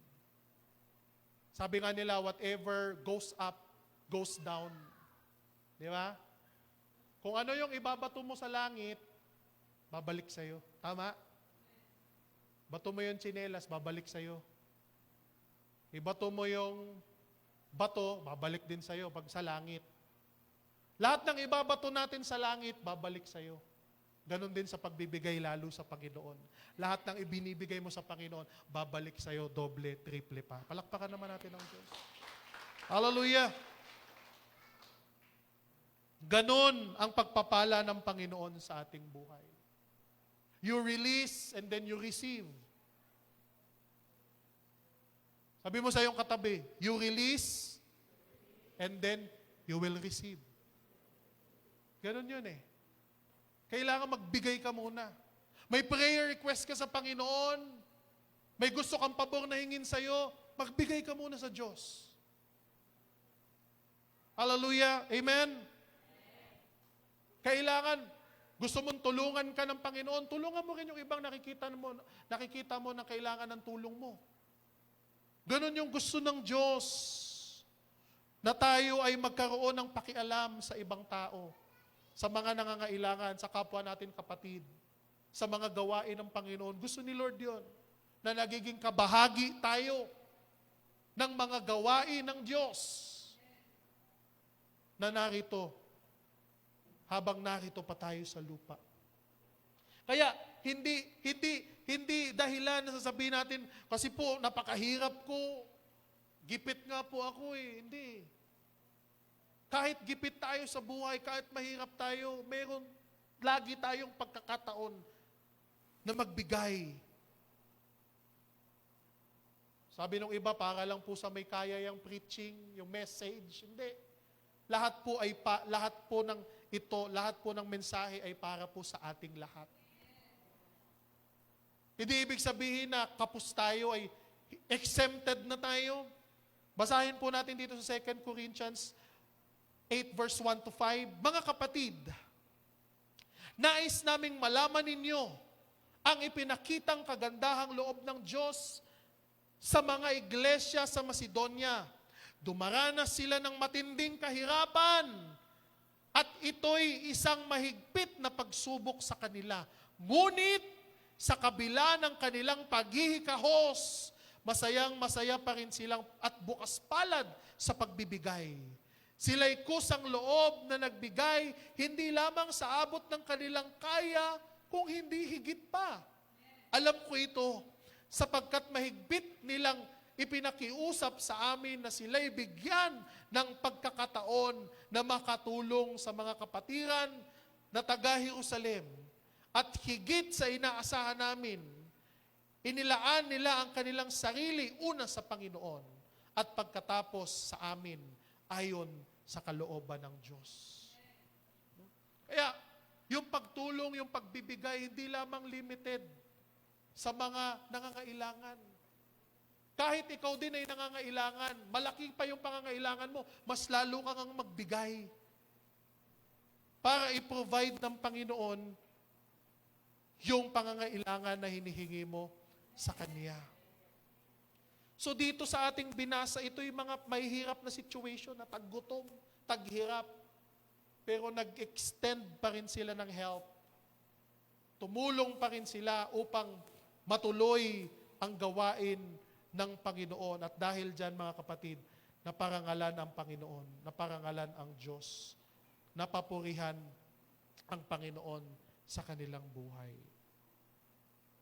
Sabi nga nila, whatever goes up, goes down. Di ba? Kung ano yung ibabato mo sa langit, babalik sa'yo. Tama? Bato mo yung tsinelas, babalik sa'yo. Ibato mo yung bato, babalik din sa'yo pag sa langit. Lahat ng ibabato natin sa langit, babalik sa'yo. Ganon din sa pagbibigay lalo sa Panginoon. Lahat ng ibinibigay mo sa Panginoon, babalik sa'yo doble, triple pa. Palakpakan naman natin ang Diyos. Hallelujah! Ganon ang pagpapala ng Panginoon sa ating buhay. You release and then you receive. Sabi mo sa iyong katabi, you release and then you will receive. Ganon yun eh. Kailangan magbigay ka muna. May prayer request ka sa Panginoon, may gusto kang pabor na hingin sa'yo, magbigay ka muna sa Diyos. Hallelujah. Amen. Kailangan, gusto mong tulungan ka ng Panginoon, tulungan mo rin yung ibang nakikita mo na kailangan ng tulong mo. Ganon yung gusto ng Diyos, na tayo ay magkaroon ng pakialam sa ibang tao, sa mga nangangailangan, sa kapwa natin kapatid, sa mga gawain ng Panginoon. Gusto ni Lord yon, na nagiging kabahagi tayo ng mga gawain ng Diyos na narito, habang narito pa tayo sa lupa. Kaya, hindi dahilan na sasabihin natin, kasi po, napakahirap ko, gipit nga po ako eh. Hindi. Kahit gipit tayo sa buhay, kahit mahirap tayo, meron lagi tayong pagkakataon na magbigay. Sabi nung iba, para lang po sa may kaya yung preaching, yung message. Hindi. Lahat po ng mensahe ay para po sa ating lahat. Hindi ibig sabihin na kapos tayo ay exempted na tayo. Basahin po natin dito sa 2 Corinthians 8 verse 1 to 5. Mga kapatid, nais naming malaman ninyo ang ipinakitang kagandahang loob ng Diyos sa mga iglesia sa Macedonia. Dumaranas sila ng matinding kahirapan at ito'y isang mahigpit na pagsubok sa kanila. Ngunit sa kabila ng kanilang paghihikahos, masayang-masaya pa rin silang at bukas palad sa pagbibigay. Sila'y kusang loob na nagbigay, hindi lamang sa abot ng kanilang kaya, kung hindi higit pa. Alam ko ito, sapagkat mahigpit nilang ipinakiusap sa amin na sila'y bigyan ng pagkakataon na makatulong sa mga kapatiran na taga-Jerusalem. At higit sa inaasahan namin, inilaan nila ang kanilang sarili una sa Panginoon at pagkatapos sa amin ayon sa kalooban ng Diyos. Kaya, yung pagtulong, yung pagbibigay, hindi lamang limited sa mga nangangailangan. Kahit ikaw din ay nangangailangan, malaki pa yung pangangailangan mo, mas lalo kang magbigay para i-provide ng Panginoon yung pangangailangan na hinihingi mo sa Kanya. So dito sa ating binasa, ito yung mga mahihirap na situation na taggutom, taghirap, pero nag-extend pa rin sila ng help. Tumulong pa rin sila upang matuloy ang gawain ng Panginoon. At dahil dyan, mga kapatid, naparangalan ang Panginoon, naparangalan ang Diyos, napapurihan ang Panginoon sa kanilang buhay.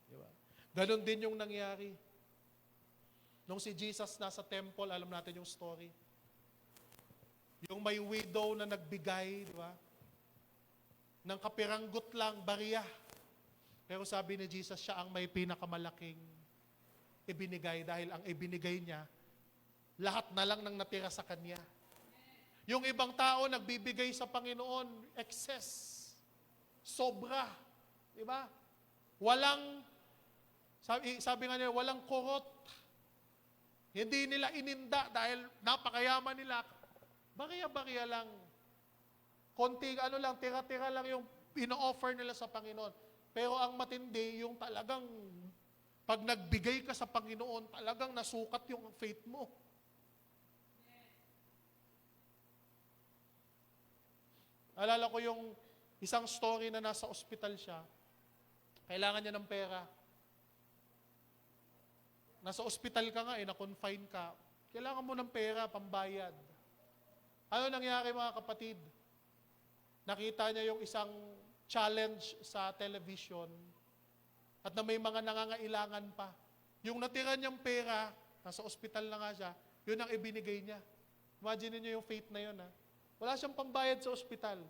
Diba? Ganon din yung nangyari. Nung si Jesus nasa temple, alam natin yung story. Yung may widow na nagbigay, di ba? Ng kapiranggot lang, bariya. Pero sabi ni Jesus, siya ang may pinakamalaking ibinigay dahil ang ibinigay niya, lahat na lang nang natira sa kanya. Yung ibang tao nagbibigay sa Panginoon, excess, sobra. Di ba? Walang, sabi nga nila, walang kurot. Hindi nila ininda dahil napakayaman nila. Bariya-bariya lang. Konti, lang, tira-tira lang yung ino-offer nila sa Panginoon. Pero ang matindi, yung talagang, pag nagbigay ka sa Panginoon, talagang nasukat yung faith mo. Alala ko yung isang story na nasa ospital siya. Kailangan niya ng pera. Nasa ospital ka nga na-confine ka. Kailangan mo ng pera, pambayad. Ano nangyari mga kapatid? Nakita niya yung isang challenge sa television at na may mga nangangailangan pa. Yung natira niyang pera, nasa ospital na nga siya, yun ang ibinigay niya. Imagine niyo yung faith na yun. Wala siyang pambayad sa ospital.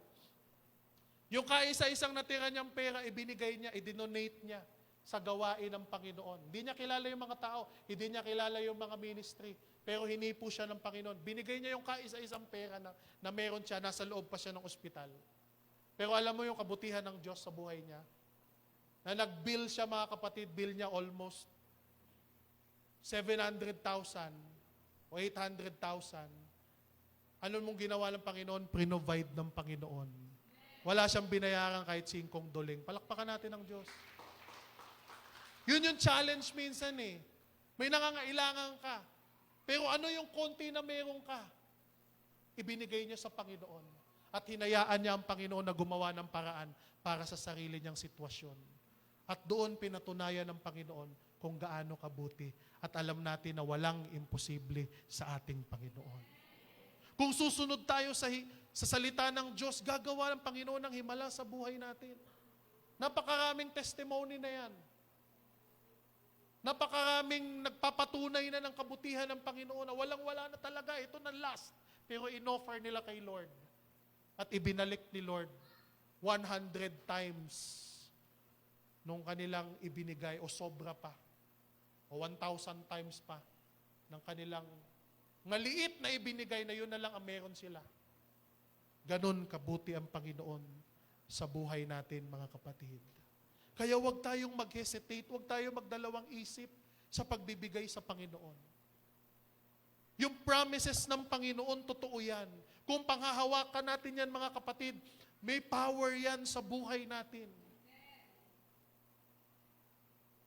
Yung kaisa-isang natira niyang pera, ibinigay niya, idinonate niya sa gawain ng Panginoon. Hindi niya kilala yung mga tao, hindi niya kilala yung mga ministry, pero hinipo siya ng Panginoon. Binigay niya yung kaisa-isang pera na meron siya, nasa loob pa siya ng ospital. Pero alam mo yung kabutihan ng Diyos sa buhay niya? Na nag-bill siya mga kapatid, bill niya almost 700,000 o 800,000. Ano mong ginawa ng Panginoon? Pre-provide ng Panginoon. Wala siyang binayaran kahit 5 doling. Palakpakan natin ang Diyos. Yun yung challenge minsan eh. May nangangailangan ka. Pero ano yung konti na meron ka? Ibinigay niya sa Panginoon. At hinayaan niya ang Panginoon na gumawa ng paraan para sa sarili niyang sitwasyon. At doon pinatunayan ng Panginoon kung gaano kabuti. At alam natin na walang imposible sa ating Panginoon. Kung susunod tayo sa salita ng Diyos, gagawa ng Panginoon ng himala sa buhay natin. Napakaraming testimony na yan. Napakaraming nagpapatunay na ng kabutihan ng Panginoon na walang-wala na talaga. Ito na last. Pero inoffer nila kay Lord. At ibinalik ni Lord 100 times nung kanilang ibinigay o sobra pa. O 1,000 times pa ng kanilang ngaliit na ibinigay na yun na lang ang meron sila. Ganon kabuti ang Panginoon sa buhay natin, mga kapatid. Kaya huwag tayong mag-hesitate, huwag tayong magdalawang isip sa pagbibigay sa Panginoon. Yung promises ng Panginoon, totoo yan. Kung panghahawakan natin yan, mga kapatid, may power yan sa buhay natin.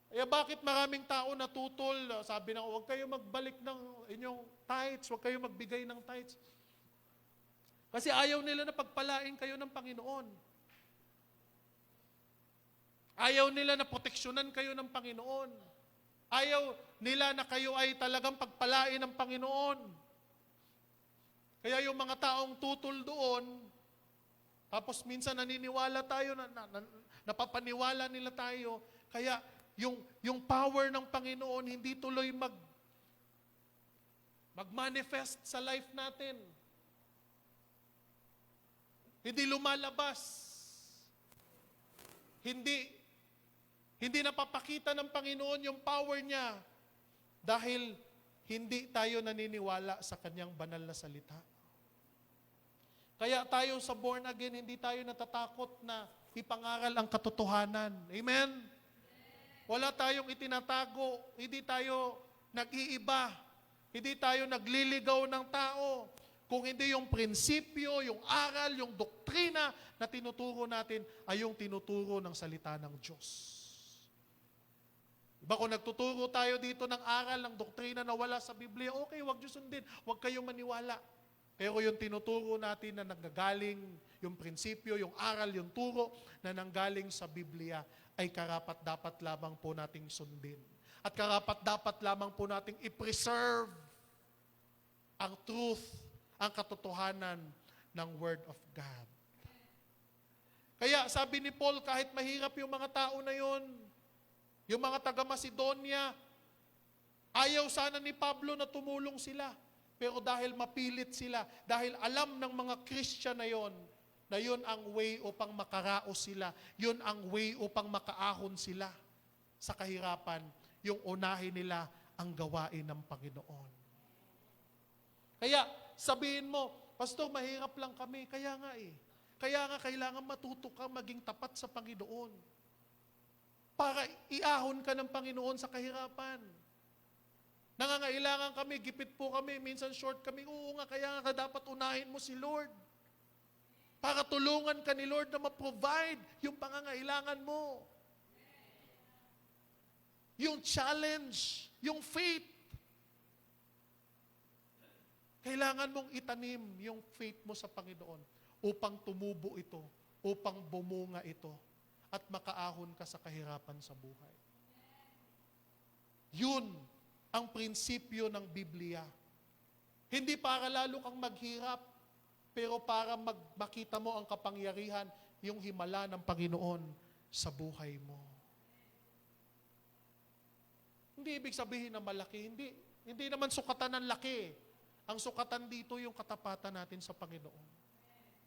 Kaya bakit maraming tao natutol? Sabi na, huwag kayong magbalik ng inyong tithes, huwag kayong magbigay ng tithes. Kasi ayaw nila na pagpalain kayo ng Panginoon. Ayaw nila na proteksyonan kayo ng Panginoon. Ayaw nila na kayo ay talagang pagpalain ng Panginoon. Kaya yung mga taong tutol doon, tapos minsan naniniwala tayo, napapaniwala nila tayo, kaya yung power ng Panginoon hindi tuloy mag-manifest sa life natin. Hindi lumalabas. Hindi napapakita ng Panginoon yung power niya dahil hindi tayo naniniwala sa kanyang banal na salita. Kaya tayo sa born again, hindi tayo natatakot na ipangaral ang katotohanan. Amen? Wala tayong itinatago, hindi tayo nag-iiba, hindi tayo nagliligaw ng tao. Kung hindi yung prinsipyo, yung aral, yung doktrina na na tinuturo natin ay yung tinuturo ng salita ng Diyos. Diba kung nagtuturo tayo dito ng aral, ng doktrina na wala sa Biblia, okay, wag niyo sundin, wag kayong maniwala. Pero yung tinuturo natin na nanggagaling, yung prinsipyo, yung aral, yung turo na nanggaling sa Biblia, ay karapat-dapat lamang po nating sundin. At karapat-dapat lamang po nating i-preserve ang truth, ang katotohanan ng Word of God. Kaya sabi ni Paul, kahit mahirap yung mga tao na yon, yung mga taga-Macedonia, ayaw sana ni Pablo na tumulong sila. Pero dahil mapilit sila, dahil alam ng mga Christian na yon ang way upang makaraos sila, yun ang way upang makaahon sila sa kahirapan, yung unahin nila ang gawain ng Panginoon. Kaya sabihin mo, Pastor, mahirap lang kami. Kaya nga Kaya nga kailangan matuto ka maging tapat sa Panginoon. Para iahon ka ng Panginoon sa kahirapan. Nangangailangan kami, gipit po kami, minsan short kami. Oo nga, kaya nga dapat unahin mo si Lord. Para tulungan ka ni Lord na ma-provide yung pangangailangan mo. Yung challenge, yung faith. Kailangan mong itanim yung faith mo sa Panginoon upang tumubo ito, upang bumunga ito, at makaahon ka sa kahirapan sa buhay. Yun ang prinsipyo ng Biblia. Hindi para lalo kang maghirap, pero para makita mo ang kapangyarihan, yung himala ng Panginoon sa buhay mo. Hindi ibig sabihin na malaki. Hindi naman sukatan ng laki. Ang sukatan dito yung katapatan natin sa Panginoon.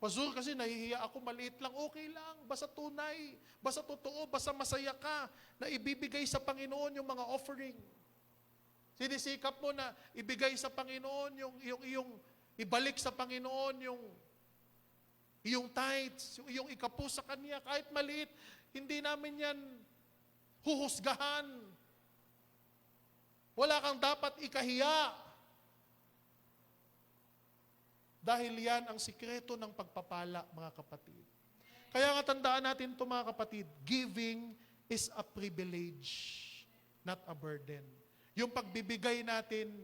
Pastor, kasi nahihiya ako, maliit lang, okay lang, basta tunay, basta totoo, basta masaya ka na ibibigay sa Panginoon yung mga offering. Sinisikap mo na ibigay sa Panginoon yung ibalik sa Panginoon yung tithes, yung ikapu sa Kanya, kahit maliit, hindi namin yan huhusgahan. Wala kang dapat ikahiya. Dahil yan ang sikreto ng pagpapala, mga kapatid. Kaya nga tandaan natin ito, mga kapatid, giving is a privilege, not a burden. Yung pagbibigay natin,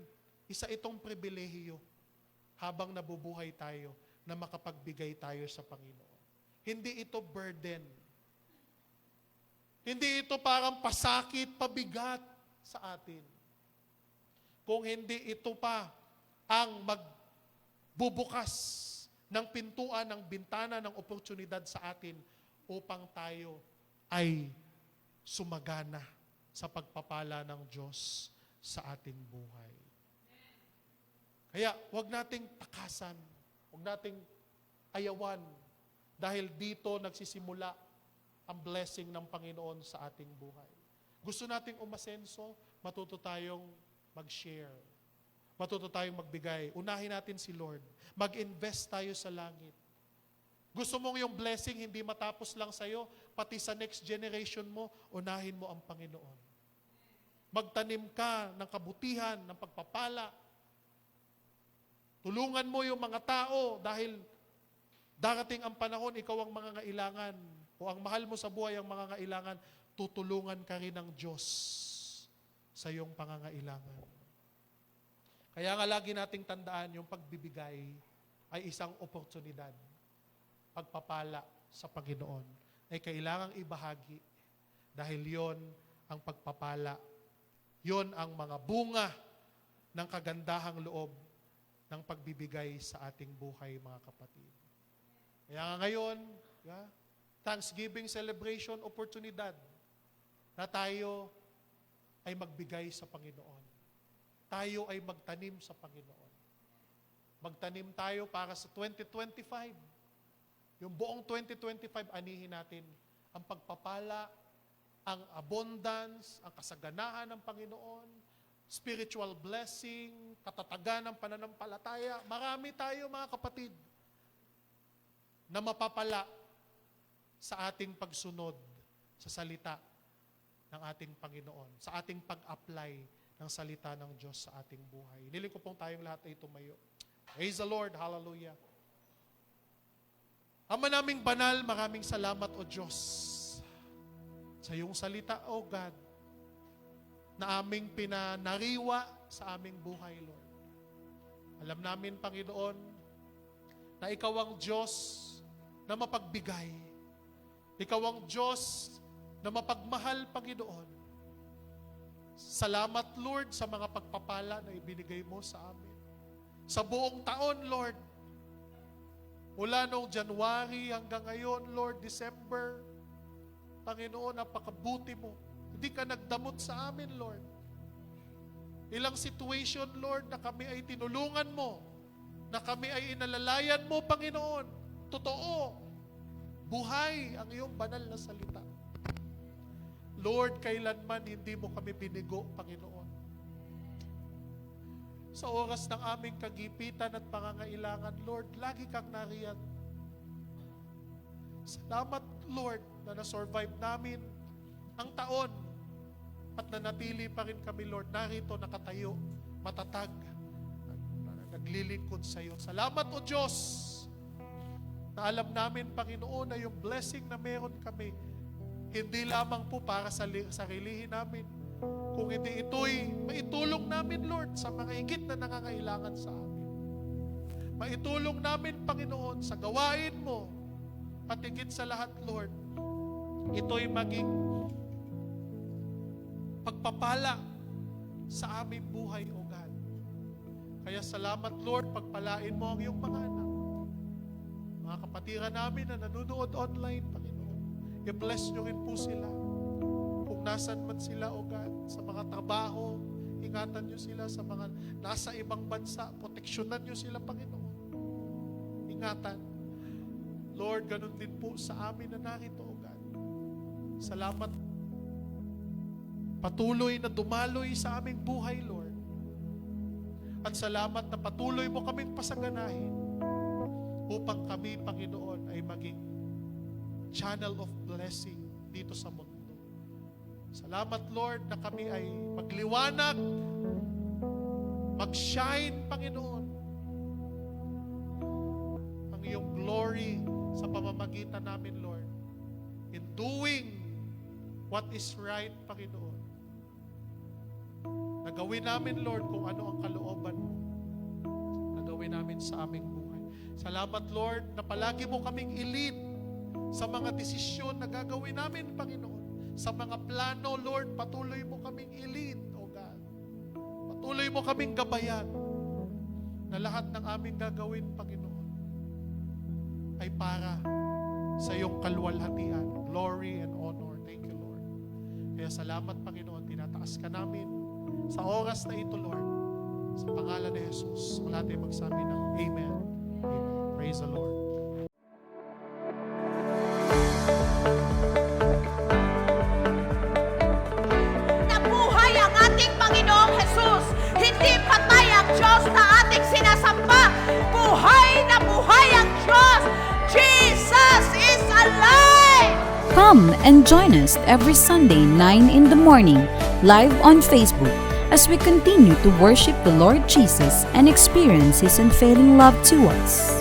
isa itong pribilehiyo habang nabubuhay tayo na makapagbigay tayo sa Panginoon. Hindi ito burden. Hindi ito parang pasakit, pabigat sa atin. Kung hindi ito pa ang bubukas ng pintuan, ng bintana, ng oportunidad sa atin upang tayo ay sumagana sa pagpapala ng Diyos sa ating buhay. Kaya huwag nating takasan, huwag nating ayawan dahil dito nagsisimula ang blessing ng Panginoon sa ating buhay. Gusto nating umasenso, matuto tayong mag-share. Matuto tayong magbigay. Unahin natin si Lord. Mag-invest tayo sa langit. Gusto mong yung blessing hindi matapos lang sa'yo, pati sa next generation mo, unahin mo ang Panginoon. Magtanim ka ng kabutihan, ng pagpapala. Tulungan mo yung mga tao dahil darating ang panahon, ikaw ang mangangailangan o ang mahal mo sa buhay ang mangangailangan, tutulungan ka rin ng Diyos sa iyong pangangailangan. Kaya nga lagi nating tandaan yung pagbibigay ay isang oportunidad. Pagpapala sa Panginoon ay kailangang ibahagi dahil yon ang pagpapala. Yon ang mga bunga ng kagandahang loob ng pagbibigay sa ating buhay, mga kapatid. Kaya nga ngayon, Thanksgiving celebration oportunidad na tayo ay magbigay sa Panginoon. Tayo ay magtanim sa Panginoon. Magtanim tayo para sa 2025. Yung buong 2025, anihin natin ang pagpapala, ang abundance, ang kasaganahan ng Panginoon, spiritual blessing, katatagan ng pananampalataya. Marami tayo, mga kapatid, na mapapala sa ating pagsunod sa salita ng ating Panginoon, sa ating pag-apply ng salita ng Diyos sa ating buhay. Niling ko pong tayong lahat ay tumayo. Praise the Lord. Hallelujah. Ama naming banal, maraming salamat, O Diyos, sa iyong salita, O God. na aming pinanariwa sa aming buhay, Lord. Alam namin, Panginoon, na Ikaw ang Diyos na mapagbigay. Ikaw ang Diyos na mapagmahal, Panginoon. Salamat, Lord, sa mga pagpapala na ibinigay mo sa amin. Sa buong taon, Lord, mula noong January hanggang ngayon, Lord, December, Panginoon, napakabuti mo. Hindi ka nagdamot sa amin, Lord. Ilang situation, Lord, na kami ay tinulungan mo, na kami ay inalalayan mo, Panginoon. Totoo, buhay ang iyong banal na salita. Lord, kailanman hindi mo kami binigo, Panginoon. Sa oras ng aming kagipitan at pangangailangan, Lord, lagi kang nariyan. Salamat, Lord, na na-survive namin ang taon at nanatili pa rin kami, Lord, narito nakatayo, matatag, naglilingkod sa iyo. Salamat, O Diyos, na alam namin, Panginoon, na yung blessing na meron kami, hindi lamang po para sa sarilihin namin, kung hindi ito'y maitulong namin, Lord, sa mga higit na nangangailangan sa amin. Maitulong namin, Panginoon, sa gawain mo, at higit sa lahat, Lord, ito'y maging pagpapala sa aming buhay, O God. Kaya salamat, Lord, pagpalain mo ang iyong mga anak. Mga kapatiran namin na nanonood online, Panginoon, i-bless nyo rin po sila. Kung nasan man sila, O God, sa mga trabaho, ingatan nyo sila. Sa mga nasa ibang bansa, proteksyonan nyo sila, Panginoon. Ingatan. Lord, ganun din po sa amin na narito, O God. Salamat. Patuloy na dumaloy sa aming buhay, Lord. At salamat na patuloy mo kaming pasaganahin upang kami, Panginoon, ay maging channel of blessing dito sa mundo. Salamat, Lord, na kami ay magliwanag, mag-shine, Panginoon, ang iyong glory sa pamamagitan namin, Lord, in doing what is right, Panginoon. Nagawin namin, Lord, kung ano ang kalooban mo. Nagawin namin sa aming buhay. Salamat, Lord, na palagi mo kaming i-lead sa mga desisyon na gagawin namin, Panginoon. Sa mga plano, Lord, patuloy mo kaming i-lead, O God. Patuloy mo kaming gabayan na lahat ng aming gagawin, Panginoon, ay para sa iyong kalwalhatian. Glory and honor. Thank you, Lord. Kaya salamat, Panginoon, tinataas ka namin sa oras na ito, Lord. Sa pangalan ni Jesus, ang lahat ay magsabi ng Amen. Amen. Praise the Lord. Nabuhay ang ating Panginoong Jesus. Hindi patay ang Diyos na ating sinasamba. Buhay na buhay ang Diyos. Jesus is alive! Come and join us every Sunday 9 in the morning, live on Facebook, as we continue to worship the Lord Jesus and experience His unfailing love to us.